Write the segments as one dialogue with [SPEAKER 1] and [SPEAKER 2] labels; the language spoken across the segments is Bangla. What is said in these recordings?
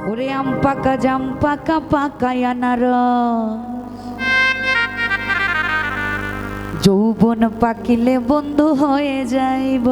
[SPEAKER 1] ওরে আম পাকা জাম পাকা পাকায় আনারস, যৌবন পাকিলে বন্ধু হয়ে যাইব।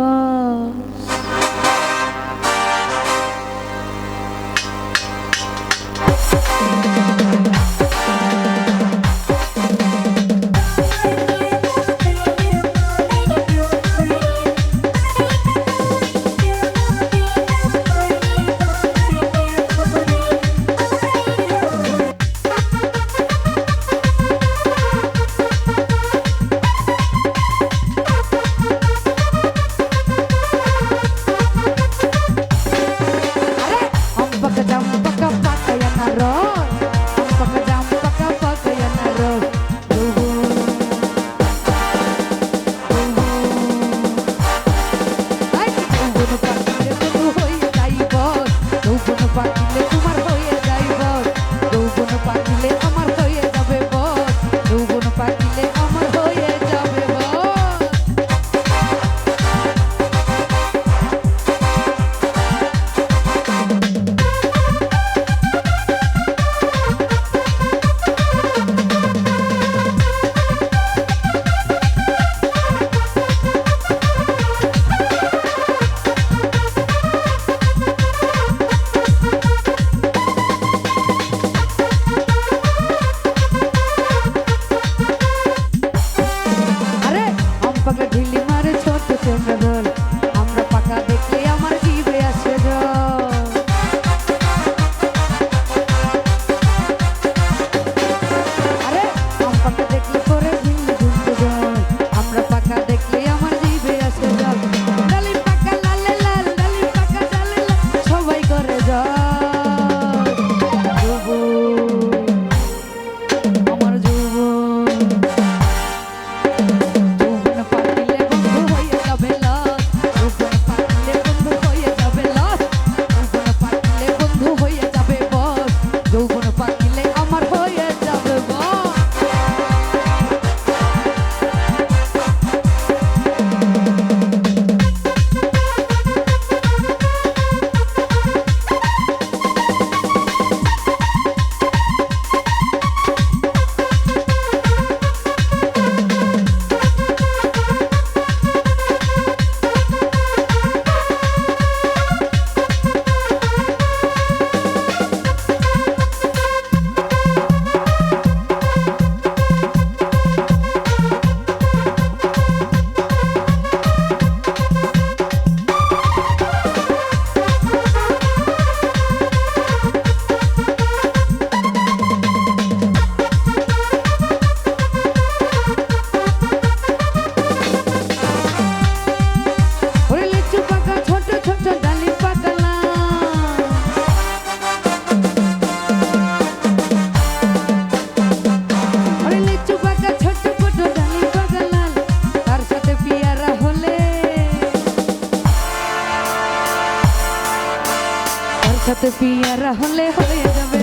[SPEAKER 1] সাথে পিয়ারা হলে হয়ে যাবে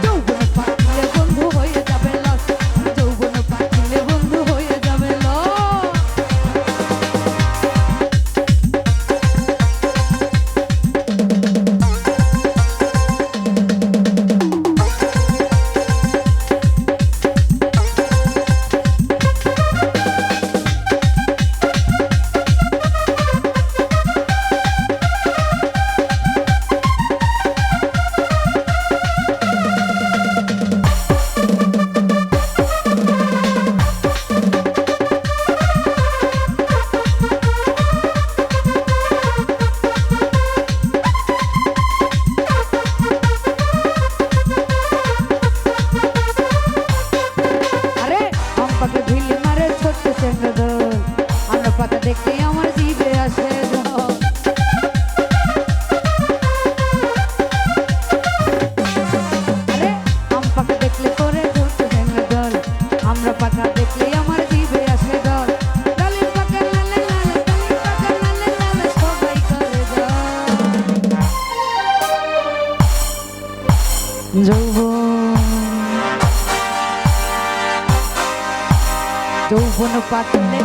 [SPEAKER 1] যৌবন পাকিলে বন্ধু হয়ে যাবে লস, যৌবন পাকিলে বন্ধু হয়ে যাবে দেখতে আমার জিভে আসে আরে আম পাকা দেখলে করে ঝরতে ভেঙে জল, আমরা পাকা দেখলে আমার জিভে আসে জল, ডালিম পাকা লালে লালে, ডালিম পাকা লালে লালে, সবাই করে যৌবন পাকলে